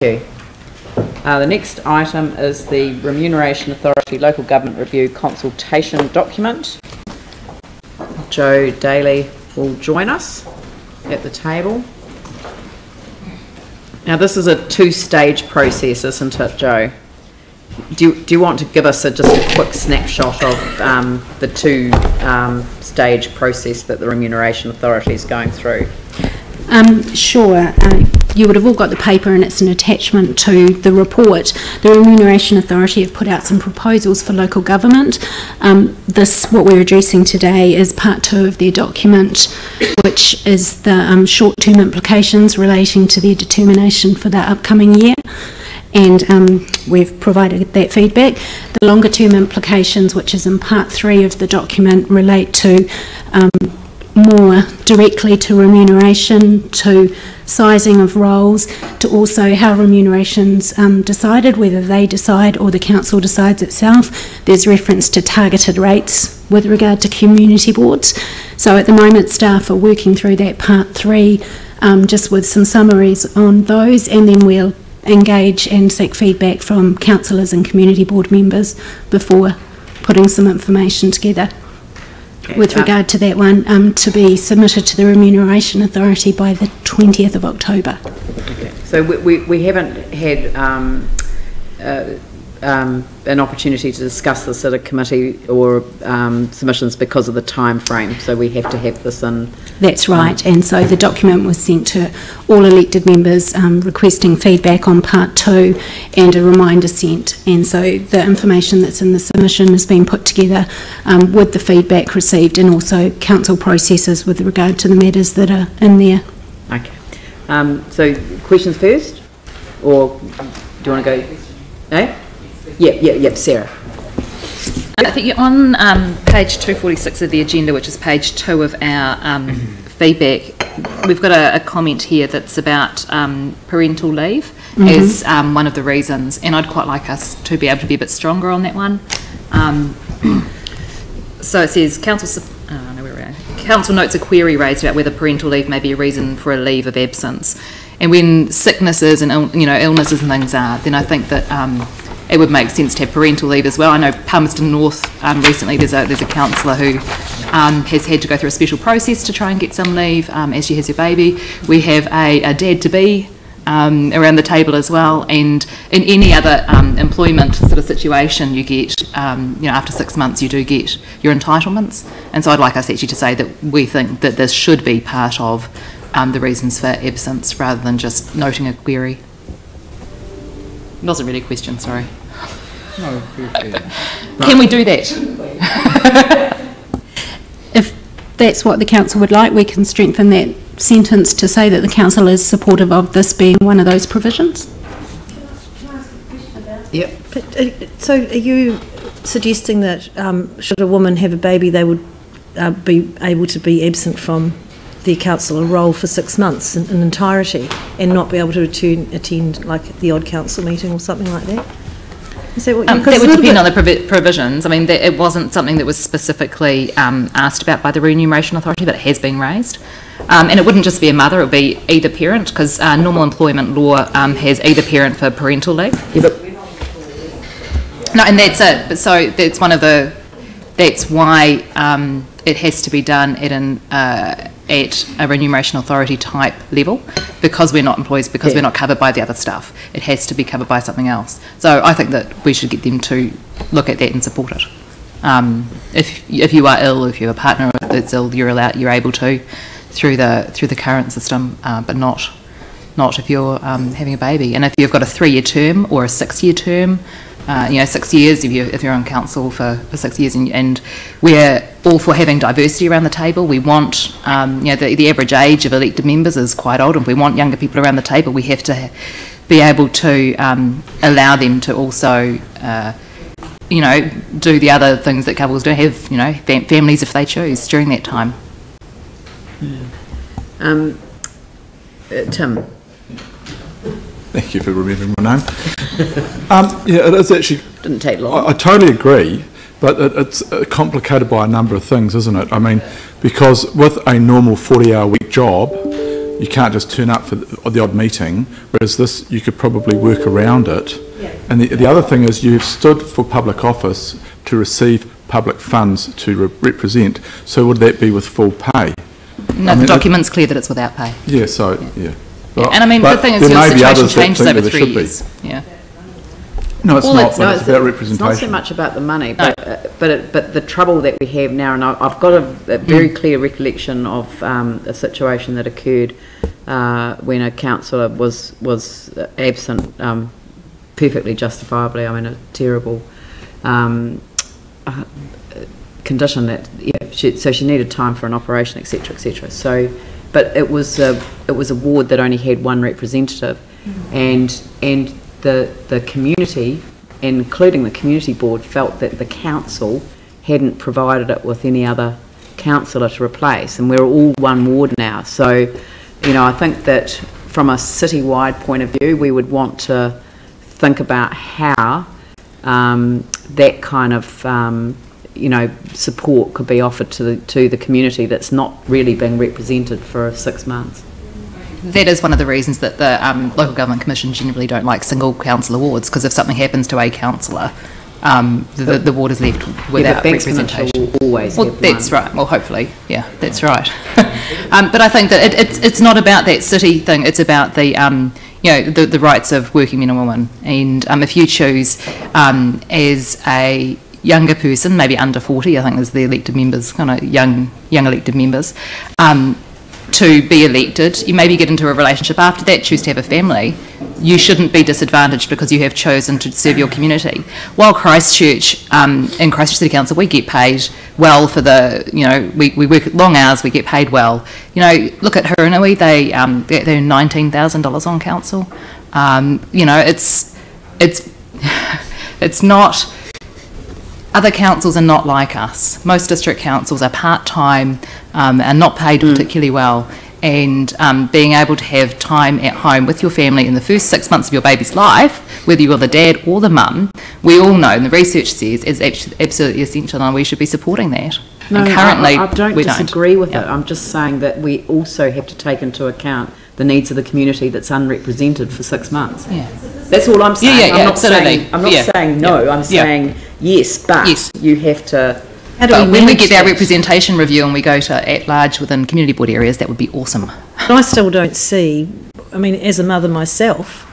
you. The next item is the Remuneration Authority Local Government Review Consultation document. Joe Daly will join us at the table. Now this is a two-stage process, isn't it, Joe? Do you want to give us just a quick snapshot of the two-stage process that the Remuneration Authority is going through? Sure. You would have all got the paper, and it's an attachment to the report. The Remuneration Authority have put out some proposals for local government. What we're addressing today is part 2 of their document, which is the short-term implications relating to their determination for the upcoming year. And we've provided that feedback. The longer-term implications, which is in part 3 of the document, relate to more directly to remuneration, to sizing of roles, to also how remuneration's decided, whether they decide or the council decides itself. There's reference to targeted rates with regard to community boards. So at the moment staff are working through that part 3 just with some summaries on those, and then we'll engage and seek feedback from councillors and community board members before putting some information together. Okay. With regard to that one, to be submitted to the Remuneration Authority by the 20th of October. Okay. So we haven't had an opportunity to discuss this at a committee or submissions because of the time frame, so we have to have this in. That's right, and so the document was sent to all elected members requesting feedback on part 2 and a reminder sent, and so the information that's in the submission has been put together with the feedback received, and also council processes with regard to the matters that are in there. Okay, so questions first, or do you want to go? Eh? Yeah, Sarah. I think on page 246 of the agenda, which is page 2 of our feedback, we've got a comment here that's about parental leave as one of the reasons, and I'd quite like us to be able to be a bit stronger on that one. So it says, Council notes a query raised about whether parental leave may be a reason for a leave of absence. And when sicknesses and illnesses and things are, then I think that it would make sense to have parental leave as well. I know Palmerston North recently there's a councillor who has had to go through a special process to try and get some leave as she has her baby. We have a dad-to-be around the table as well, and in any other employment sort of situation you get, after 6 months you do get your entitlements. And so I'd like us actually to say that we think that this should be part of the reasons for absence rather than just noting a query. It wasn't really a question, sorry. No, Can we do that? If that's what the council would like, we can strengthen that sentence to say that the council is supportive of this being one of those provisions. Can I ask a question about that? Yep. But, so are you suggesting that should a woman have a baby they would be able to be absent from the councillor role for 6 months in entirety and not be able to attend like the odd council meeting or something like that? Is that what that would depend on the provisions. I mean, it wasn't something that was specifically asked about by the Remuneration Authority, but it has been raised. And it wouldn't just be a mother, it would be either parent, because normal employment law has either parent for parental leave. Yeah, no, and that's it. But so that's one of the. That's why it has to be done at a Remuneration Authority type level, because we're not employees, because we're not covered by the other stuff. It has to be covered by something else. So I think that we should get them to look at that and support it. If you are ill, if you have a partner that's ill, you're able to through the current system, but not if you're having a baby. And if you've got a 3-year term or a 6-year term, 6 years if you're on council for 6 years, and we're all for having diversity around the table. We want, the average age of elected members is quite old, and if we want younger people around the table, we have to be able to allow them to also, do the other things that couples do, have, families if they choose during that time. Tim. Thank you for remembering my name. It is actually... Didn't take long. I totally agree, but it's complicated by a number of things, isn't it? I mean, because with a normal 40-hour week job, you can't just turn up for the odd meeting, whereas this, you could probably work around it. And the other thing is you've stood for public office to receive public funds to represent, so would that be with full pay? No, the document's clear that it's without pay. Yeah, so, yeah. Yeah. And I mean, the thing is, your situation changes over 3 years. Yeah. No, it's Well, not, it's but it's about representation. It's not so much about the money, but the trouble that we have now, and I've got a very clear recollection of a situation that occurred when a councillor was absent, perfectly justifiably. I mean, a terrible condition that, so she needed time for an operation, etc., etc. So, but it was a ward that only had one representative, and the community, including the community board, felt that the council hadn't provided it with any other councillor to replace, and we're all one ward now. So, I think that from a citywide point of view, we would want to think about how that kind of support could be offered to the community that's not really being represented for 6 months. That is one of the reasons that the local government commission generally don't like single councillor wards, because if something happens to a councillor, the ward is left without representation. Will always have that's one. right. Well, hopefully, yeah, that's right. But I think that it's not about that city thing. It's about the the rights of working men and women. And if you choose as a younger person, maybe under 40, I think is the elected members, kind of young elected members, to be elected, you maybe get into a relationship after that, choose to have a family, you shouldn't be disadvantaged because you have chosen to serve your community. While Christchurch, in Christchurch City Council, we get paid well for we work long hours, we get paid well. Look at Hurunui, they earn $19,000 on council. It's not... Other councils are not like us. Most district councils are part-time and not paid particularly well, and being able to have time at home with your family in the first 6 months of your baby's life, whether you're the dad or the mum, we all know, and the research says, is absolutely essential, and we should be supporting that. No, and currently, I don't disagree with it. I'm just saying that we also have to take into account the needs of the community that's unrepresented for 6 months. Yeah. That's all I'm saying. I'm not absolutely. I'm not saying no. I'm saying yes, but you have to. When we get our representation review and we go to at large within community board areas, that would be awesome. But I still don't see. I mean, as a mother myself,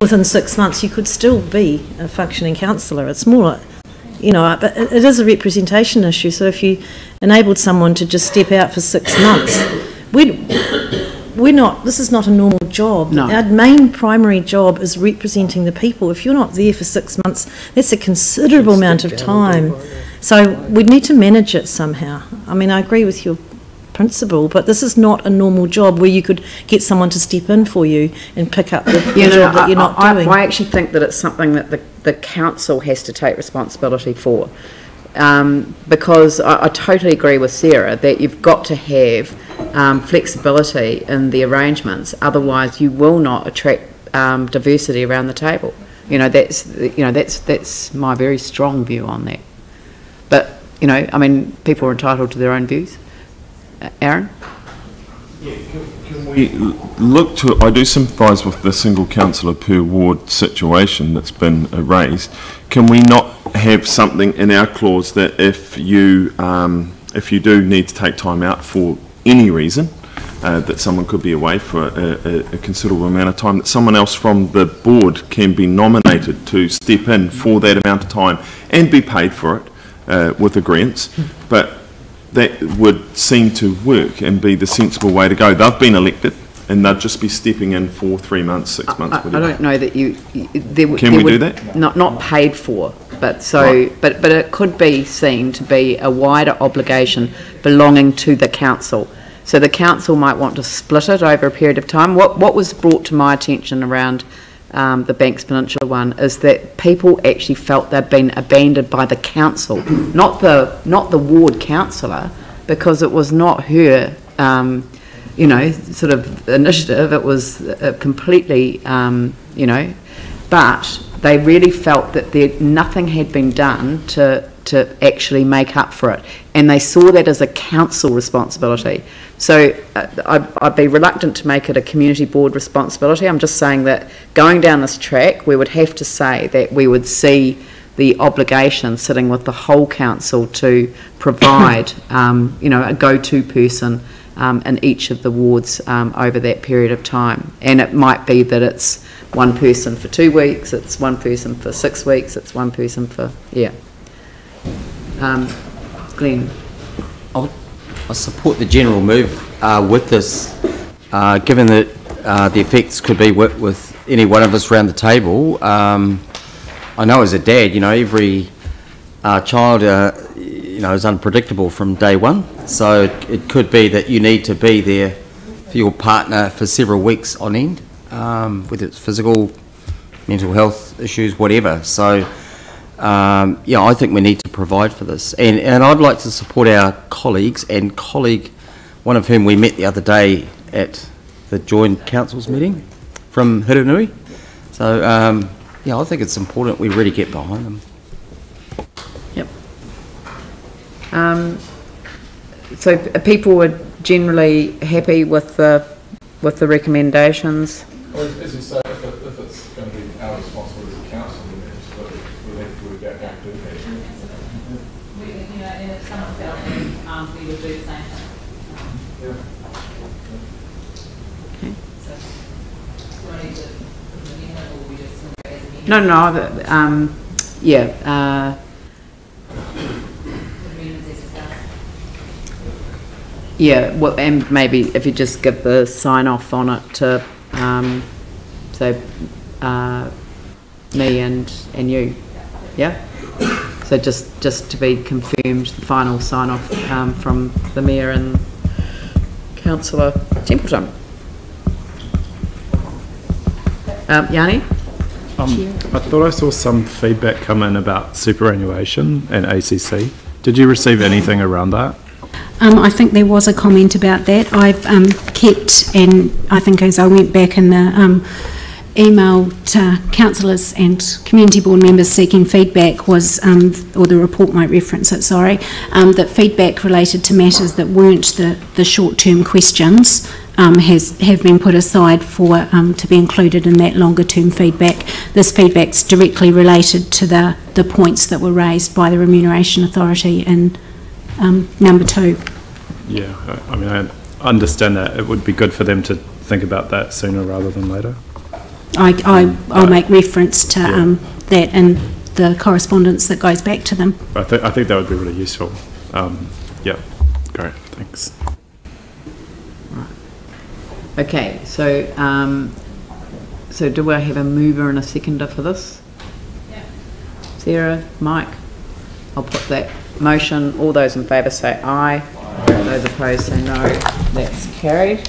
within 6 months you could still be a functioning councillor. It's more like, but it is a representation issue. So if you enabled someone to just step out for 6 months, this is not a normal job. No. Our main primary job is representing the people. If you're not there for 6 months, that's a considerable amount of time. So we'd need to manage it somehow. I mean, I agree with your principle, but this is not a normal job where you could get someone to step in for you and pick up the job that you're not doing. I actually think that it's something that the council has to take responsibility for. Because I totally agree with Sarah that you've got to have flexibility in the arrangements, otherwise you will not attract diversity around the table. That's my very strong view on that. But I mean, people are entitled to their own views. Aaron? Yeah, can we look to? I do sympathise with the single councillor per ward situation that's been raised. Can we not have something in our clause that if you do need to take time out for any reason, that someone could be away for a considerable amount of time, that someone else from the board can be nominated to step in for that amount of time and be paid for it with agreeance, but that would seem to work and be the sensible way to go. They've been elected and they'd just be stepping in for 3 months, 6 months. I don't know that Can we do that? Not paid for, but but it could be seen to be a wider obligation belonging to the council. So the council might want to split it over a period of time. What was brought to my attention around the Banks Peninsula one is that people actually felt they'd been abandoned by the council, not the ward councillor, because it was not her sort of initiative. It was completely but they really felt that nothing had been done to to actually make up for it, and they saw that as a council responsibility. So I'd be reluctant to make it a community board responsibility. I'm just saying that going down this track, we would have to say that we would see the obligation sitting with the whole council to provide, a go-to person in each of the wards over that period of time. And it might be that it's one person for 2 weeks, it's one person for 6 weeks, it's one person for, Glenn. I support the general move with this, given that the effects could be with any one of us around the table. I know as a dad, every child, is unpredictable from day one. So it could be that you need to be there for your partner for several weeks on end, whether it's physical, mental health issues, whatever. So, I think we need to provide for this. And I'd like to support our colleagues and colleague, one of whom we met the other day at the joint councils meeting from Hiranui. So, I think it's important we really get behind them. Yep. So people were generally happy with the recommendations. Well, as you say, if it's going to be our responsibility as a council, then absolutely we have to work out how to do that. And if someone felt it, we would do the same thing. Yeah. Okay. So, do I need to put an amendment, or we just want to as an No, yeah, well, and maybe if you just give the sign off on it to, say, me and you, yeah. So just to be confirmed, the final sign off from the mayor and Councillor Templeton. Yanni? I thought I saw some feedback come in about superannuation and ACC. Did you receive anything around that? I think there was a comment about that. I've kept, and I think as I went back in the email to councillors and community board members seeking feedback was, or the report might reference it, sorry, that feedback related to matters that weren't the short-term questions have been put aside for to be included in that longer-term feedback. This feedback's directly related to the points that were raised by the Remuneration Authority in number 2. Yeah, I mean, I understand that. It would be good for them to think about that sooner rather than later. I'll make reference to that in the correspondence that goes back to them. I think that would be really useful. Yeah, great, thanks. Okay, so so do I have a mover and a seconder for this? Yeah. Sarah, Mike? I'll put that motion. All those in favour say aye. Those opposed say no. That's carried.